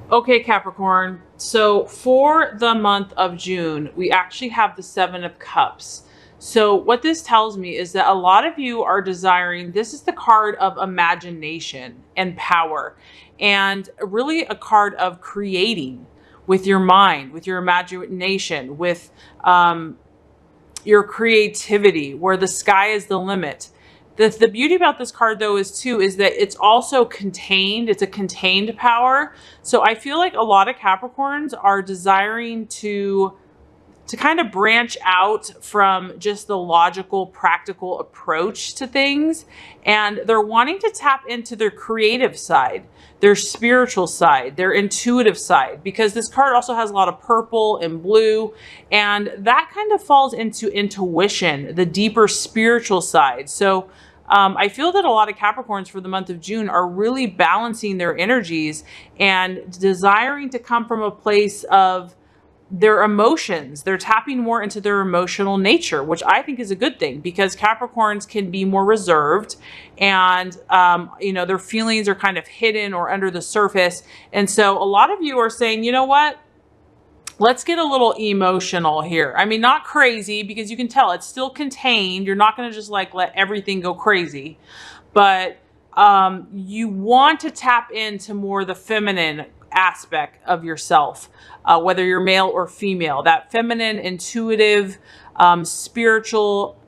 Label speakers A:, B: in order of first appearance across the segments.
A: Okay, Capricorn. So for the month of June, we actually have the Seven of Cups. So what this tells me is that a lot of you are desiring, this is the card of imagination and power, and really a card of creating with your mind, with your imagination, with your creativity, where the sky is the limit. The beauty about this card though is that it's also contained. It's a contained power. So I feel like a lot of Capricorns are desiring to kind of branch out from just the logical, practical approach to things. And they're wanting to tap into their creative side, their spiritual side, their intuitive side, because this card also has a lot of purple and blue. And that kind of falls into intuition, the deeper spiritual side. So I feel that a lot of Capricorns for the month of June are really balancing their energies and desiring to come from a place of their emotions. They're tapping more into their emotional nature, which I think is a good thing because Capricorns can be more reserved and, their feelings are kind of hidden or under the surface. And so a lot of you are saying, you know what? Let's get a little emotional here. I mean, not crazy because you can tell it's still contained. You're not going to just like let everything go crazy, but you want to tap into more the feminine aspect of yourself, whether you're male or female, that feminine, intuitive, spiritual,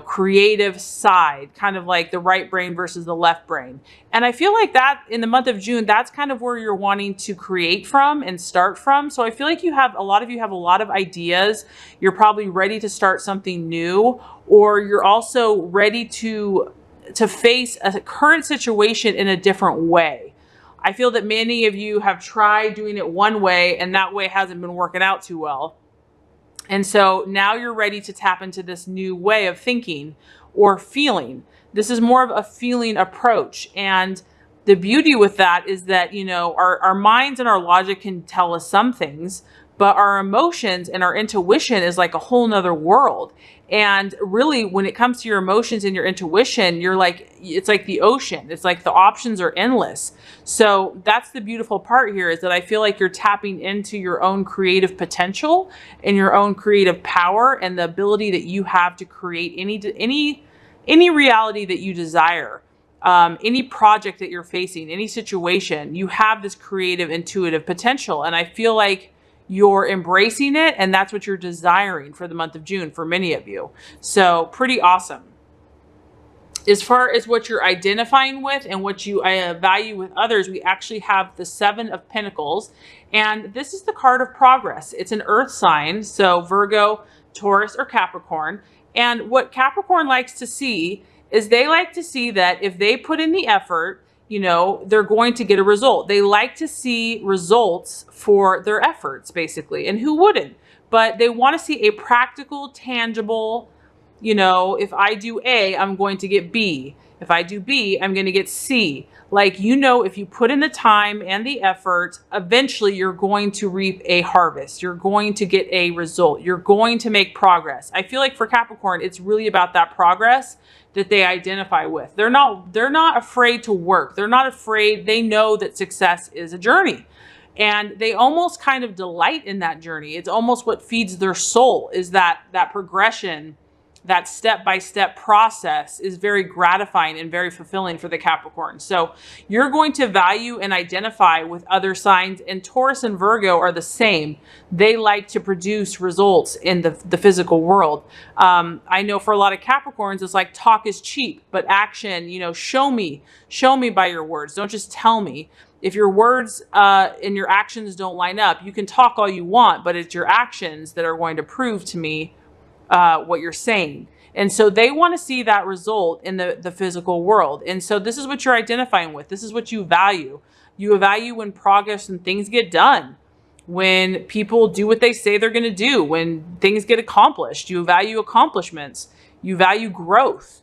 A: creative side, kind of like the right brain versus the left brain. And I feel like that in the month of June, that's kind of where you're wanting to create from and start from. So I feel like a lot of you have a lot of ideas. You're probably ready to start something new, or you're also ready to face a current situation in a different way. I feel that many of you have tried doing it one way and that way hasn't been working out too well. And so now you're ready to tap into this new way of thinking or feeling. This is more of a feeling approach. And the beauty with that is that, our minds and our logic can tell us some things, but our emotions and our intuition is like a whole nother world. And really, when it comes to your emotions and your intuition, it's like the ocean. It's like the options are endless. So that's the beautiful part here, is that I feel like you're tapping into your own creative potential and your own creative power and the ability that you have to create any reality that you desire. Any project that you're facing, any situation, you have this creative, intuitive potential. And I feel like you're embracing it, and that's what you're desiring for the month of June for many of you. So pretty awesome. As far as what you're identifying with and what you value with others, we actually have the Seven of Pentacles, and this is the card of progress. It's an earth sign, so Virgo, Taurus, or Capricorn. And what Capricorn likes to see is they like to see that if they put in the effort, they're going to get a result. They like to see results for their efforts, basically. And who wouldn't? But they want to see a practical, tangible, if I do A, I'm going to get B. If I do B, I'm going to get C. Like, if you put in the time and the effort, eventually you're going to reap a harvest. You're going to get a result. You're going to make progress. I feel like for Capricorn, it's really about that progress that they identify with. They're not afraid to work. They're not afraid. They know that success is a journey. And they almost kind of delight in that journey. It's almost what feeds their soul, is that progression. That step-by-step process is very gratifying and very fulfilling for the Capricorn. So you're going to value and identify with other signs, and Taurus and Virgo are the same. They like to produce results in the physical world. I know for a lot of Capricorns, it's like talk is cheap, but action, show me by your words. Don't just tell me. If your words and your actions don't line up, you can talk all you want, but it's your actions that are going to prove to me what you're saying. And so they want to see that result in the physical world. And so this is what you're identifying with. This is what you value. You value when progress and things get done, when people do what they say they're going to do, when things get accomplished. You value accomplishments. You value growth.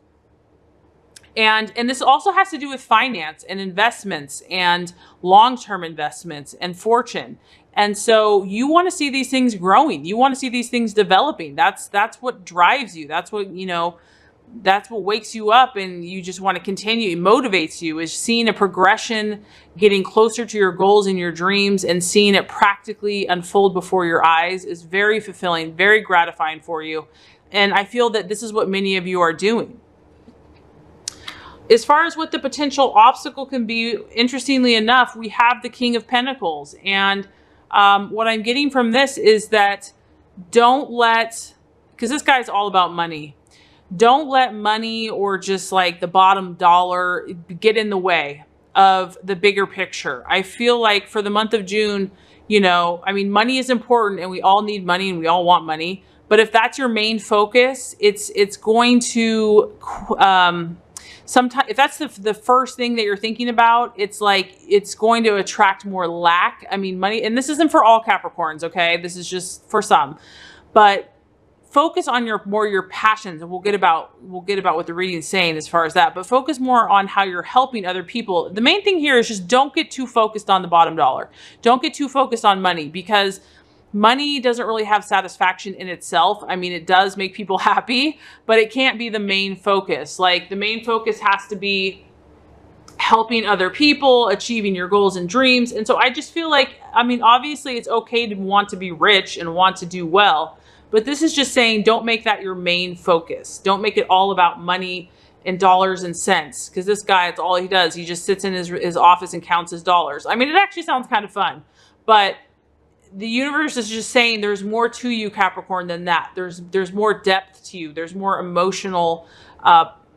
A: And this also has to do with finance and investments and long-term investments and fortune. And so you want to see these things growing. You want to see these things developing. That's what drives you. That's what, that's what wakes you up and you just want to continue. It motivates you, is seeing a progression, getting closer to your goals and your dreams, and seeing it practically unfold before your eyes is very fulfilling, very gratifying for you. And I feel that this is what many of you are doing. As far as what the potential obstacle can be, interestingly enough, we have the King of Pentacles. And what I'm getting from this is that don't let, because this guy's all about money. Don't let money or just like the bottom dollar get in the way of the bigger picture. I feel like for the month of June, you know, I mean, money is important and we all need money and we all want money. But if that's your main focus, it's going to, sometimes if that's the first thing that you're thinking about, it's like, it's going to attract more lack. I mean, money, and this isn't for all Capricorns, okay? This is just for some, but focus on your passions, and we'll get about what the reading is saying as far as that, but focus more on how you're helping other people. The main thing here is just don't get too focused on the bottom dollar. Don't get too focused on money, because money doesn't really have satisfaction in itself. I mean, it does make people happy, but it can't be the main focus. Like, the main focus has to be helping other people, achieving your goals and dreams. And so I just feel like, I mean, obviously it's okay to want to be rich and want to do well, but this is just saying, don't make that your main focus. Don't make it all about money and dollars and cents, because this guy, it's all he does. He just sits in his office and counts his dollars. I mean, it actually sounds kind of fun, but the universe is just saying there's more to you, Capricorn, than that. There's more depth to you. There's more emotional,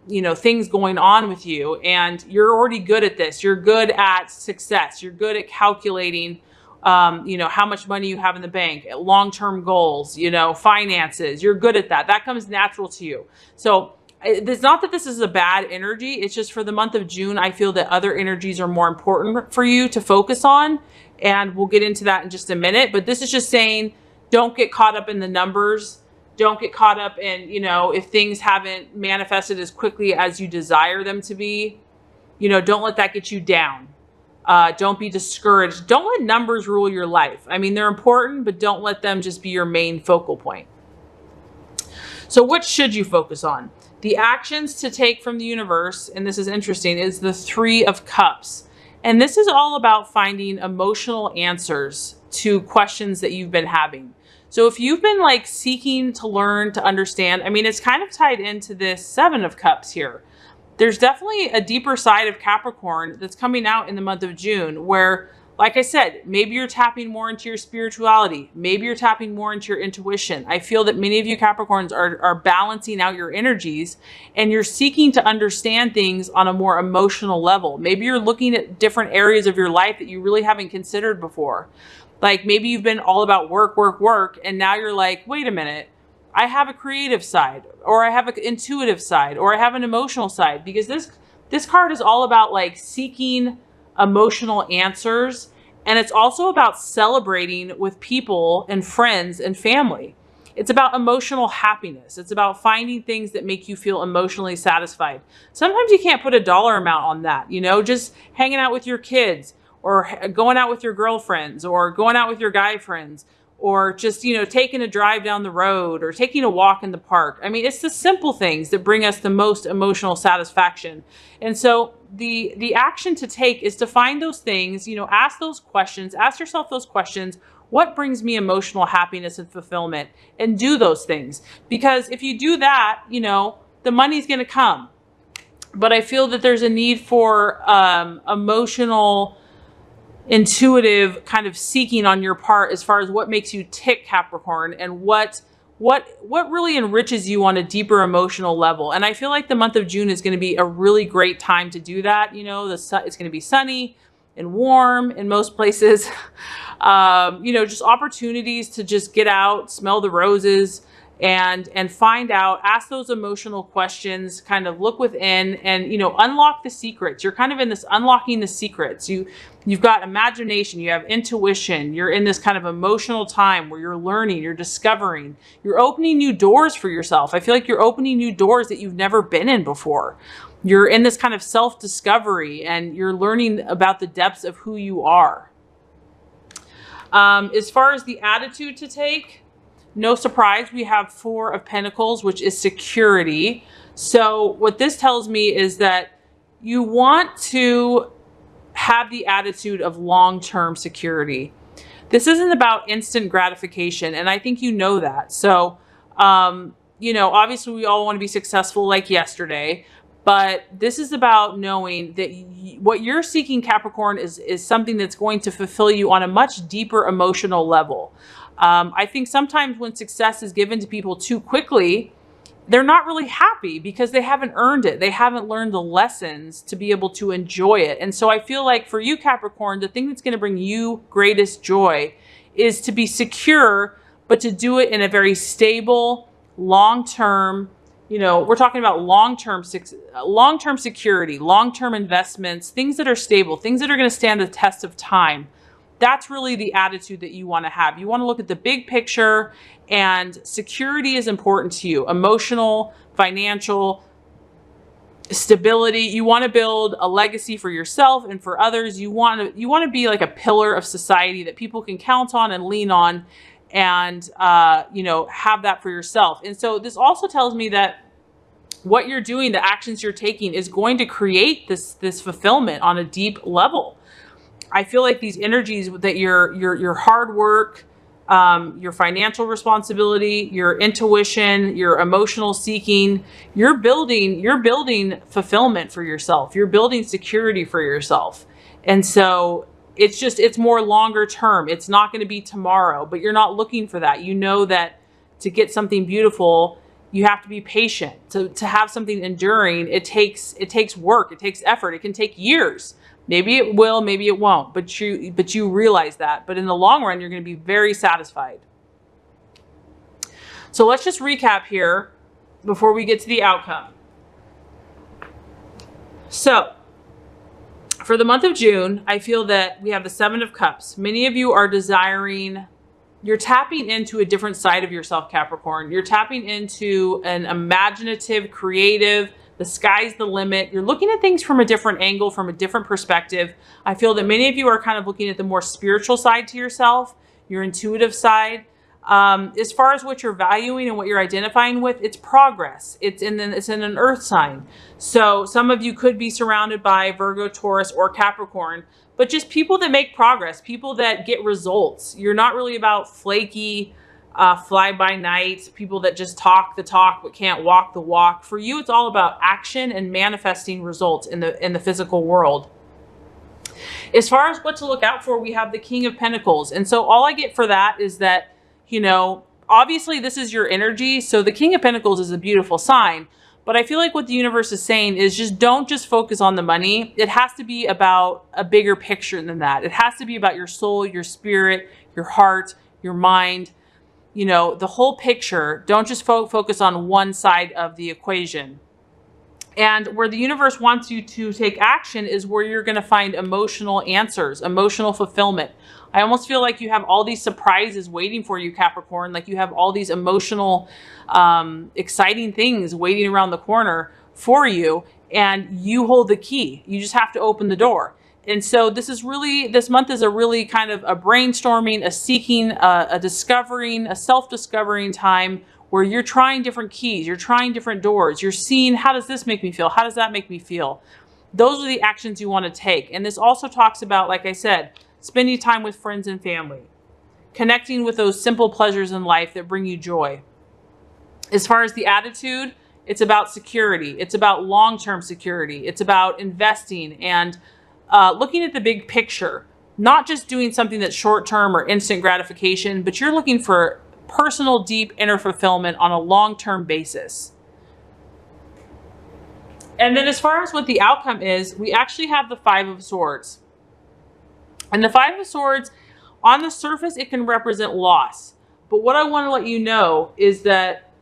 A: you know, things going on with you, and you're already good at this. You're good at success. You're good at calculating, you know, how much money you have in the bank, long-term goals, you know, finances. You're good at that. That comes natural to you. So it's not that this is a bad energy. It's just for the month of June, I feel that other energies are more important for you to focus on. And we'll get into that in just a minute. But this is just saying, don't get caught up in the numbers. Don't get caught up in, you know, if things haven't manifested as quickly as you desire them to be, you know, don't let that get you down. Don't be discouraged. Don't let numbers rule your life. I mean, they're important, but don't let them just be your main focal point. So what should you focus on? The actions to take from the universe, and this is interesting, is the Three of Cups. And this is all about finding emotional answers to questions that you've been having. So if you've been like seeking to learn, to understand, I mean, it's kind of tied into this Seven of Cups here. There's definitely a deeper side of Capricorn that's coming out in the month of June where, like I said, maybe you're tapping more into your spirituality. Maybe you're tapping more into your intuition. I feel that many of you Capricorns are balancing out your energies, and you're seeking to understand things on a more emotional level. Maybe you're looking at different areas of your life that you really haven't considered before. Like maybe you've been all about work, work, work, and now you're like, wait a minute, I have a creative side, or I have an intuitive side, or I have an emotional side, because this card is all about like seeking emotional answers. And it's also about celebrating with people and friends and family. It's about emotional happiness. It's about finding things that make you feel emotionally satisfied. Sometimes you can't put a dollar amount on that, you know, just hanging out with your kids, or going out with your girlfriends, or going out with your guy friends, or just, you know, taking a drive down the road, or taking a walk in the park. I mean, it's the simple things that bring us the most emotional satisfaction. And so the action to take is to find those things, you know, ask those questions, ask yourself those questions. What brings me emotional happiness and fulfillment? And do those things. Because if you do that, you know, the money's going to come. But I feel that there's a need for emotional, intuitive kind of seeking on your part as far as what makes you tick, Capricorn, and what really enriches you on a deeper emotional level. And I feel like the month of June is going to be a really great time to do that. You know, it's going to be sunny and warm in most places. You know, just opportunities to just get out, smell the roses, and find out, ask those emotional questions, kind of look within, and, you know, unlock the secrets. You're kind of in this unlocking the secrets. You've got imagination, you have intuition, you're in this kind of emotional time where you're learning, you're discovering, you're opening new doors for yourself. I feel like you're opening new doors that you've never been in before. You're in this kind of self-discovery, and you're learning about the depths of who you are. As far as the attitude to take, no surprise, we have Four of Pentacles, which is security. So what this tells me is that you want to have the attitude of long-term security. This isn't about instant gratification, and I think you know that. So, you know, obviously we all want to be successful like yesterday, but this is about knowing that what you're seeking, Capricorn, is something that's going to fulfill you on a much deeper emotional level. I think sometimes when success is given to people too quickly, they're not really happy because they haven't earned it. They haven't learned the lessons to be able to enjoy it. And so I feel like for you, Capricorn, the thing that's going to bring you greatest joy is to be secure, but to do it in a very stable, long-term, you know, we're talking about long-term security, long-term investments, things that are stable, things that are going to stand the test of time. That's really the attitude that you want to have. You want to look at the big picture, and security is important to you. Emotional, financial stability. You want to build a legacy for yourself and for others. You want to be like a pillar of society that people can count on and lean on, and you know, have that for yourself. And so this also tells me that what you're doing, the actions you're taking, is going to create this fulfillment on a deep level. I feel like these energies that your hard work, your financial responsibility, your intuition, your emotional seeking, you're building fulfillment for yourself. You're building security for yourself. And so it's more longer term. It's not going to be tomorrow, but you're not looking for that. You know that to get something beautiful, you have to be patient. To have something enduring, it takes work, it takes effort, it can take years. Maybe it will, maybe it won't, but you realize that. But in the long run, you're going to be very satisfied. So let's just recap here before we get to the outcome. So for the month of June, I feel that we have the Seven of Cups. Many of you are you're tapping into a different side of yourself, Capricorn. You're tapping into an imaginative, creative, the sky's the limit. You're looking at things from a different angle, from a different perspective. I feel that many of you are kind of looking at the more spiritual side to yourself, your intuitive side. As far as what you're valuing and what you're identifying with, it's progress. It's in an earth sign. So some of you could be surrounded by Virgo, Taurus, or Capricorn, but just people that make progress, people that get results. You're not really about flaky, fly by night, people that just talk the talk but can't walk the walk. For you, it's all about action and manifesting results in the physical world. As far as what to look out for, we have the King of Pentacles. And so all I get for that is that, you know, obviously this is your energy. So the King of Pentacles is a beautiful sign, but I feel like what the universe is saying is don't just focus on the money. It has to be about a bigger picture than that. It has to be about your soul, your spirit, your heart, your mind. You know, the whole picture. Don't just focus on one side of the equation. And where the universe wants you to take action is where you're going to find emotional answers, emotional fulfillment. I almost feel like you have all these surprises waiting for you, Capricorn. Like you have all these emotional, exciting things waiting around the corner for you, and you hold the key. You just have to open the door. And so this month is a really kind of a brainstorming, a seeking, a discovering, a self-discovering time where you're trying different keys, you're trying different doors, you're seeing, how does this make me feel? How does that make me feel? Those are the actions you want to take. And this also talks about, like I said, spending time with friends and family, connecting with those simple pleasures in life that bring you joy. As far as the attitude, it's about security. It's about long-term security. It's about investing and looking at the big picture, not just doing something that's short-term or instant gratification, but you're looking for personal, deep inner fulfillment on a long-term basis. And then as far as what the outcome is, we actually have the Five of Swords. And the Five of Swords, on the surface, it can represent loss. But what I want to let you know is that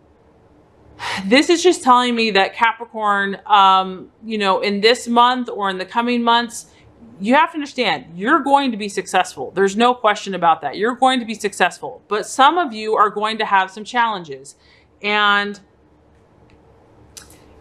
A: this is just telling me that Capricorn, you know, in this month or in the coming months, you have to understand, you're going to be successful. There's no question about that. You're going to be successful. But some of you are going to have some challenges. And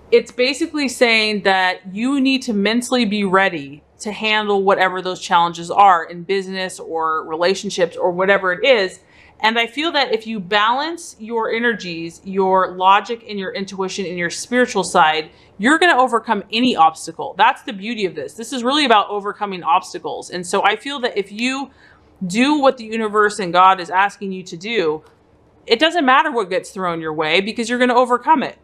A: it's basically saying that you need to mentally be ready to handle whatever those challenges are in business or relationships or whatever it is. And I feel that if you balance your energies, your logic and your intuition and your spiritual side, you're going to overcome any obstacle. That's the beauty of this. This is really about overcoming obstacles. And so I feel that if you do what the universe and God is asking you to do, it doesn't matter what gets thrown your way because you're going to overcome it.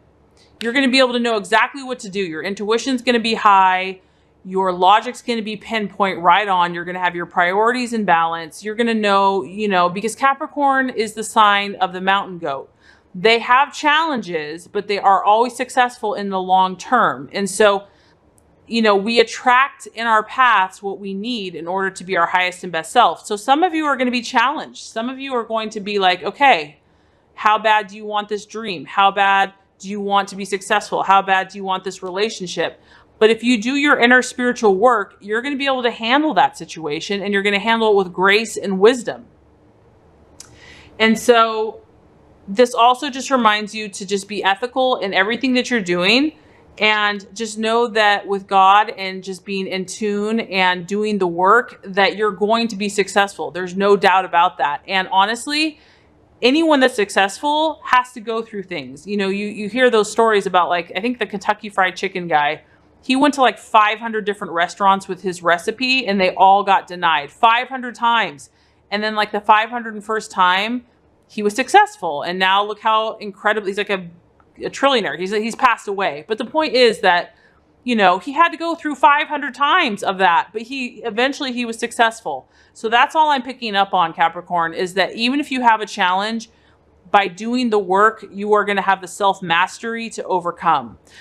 A: You're going to be able to know exactly what to do. Your intuition's going to be high. Your logic's going to be pinpoint right on. You're going to have your priorities in balance. You're going to know, because Capricorn is the sign of the mountain goat. They have challenges, but they are always successful in the long term. And so, we attract in our paths what we need in order to be our highest and best self. So some of you are going to be challenged. Some of you are going to be like, okay, how bad do you want this dream? How bad do you want to be successful? How bad do you want this relationship? But if you do your inner spiritual work, you're going to be able to handle that situation, and you're going to handle it with grace and wisdom. And so this also just reminds you to just be ethical in everything that you're doing, and just know that with God and just being in tune and doing the work, that you're going to be successful. There's no doubt about that. And honestly, anyone that's successful has to go through things. You hear those stories about, like, I think the Kentucky Fried Chicken guy. He went to like 500 different restaurants with his recipe, and they all got denied 500 times. And then like the 501st time, he was successful. And now look how incredible, he's like a trillionaire. He's passed away. But the point is that, he had to go through 500 times of that, but eventually he was successful. So that's all I'm picking up on, Capricorn, is that even if you have a challenge, by doing the work, you are going to have the self-mastery to overcome.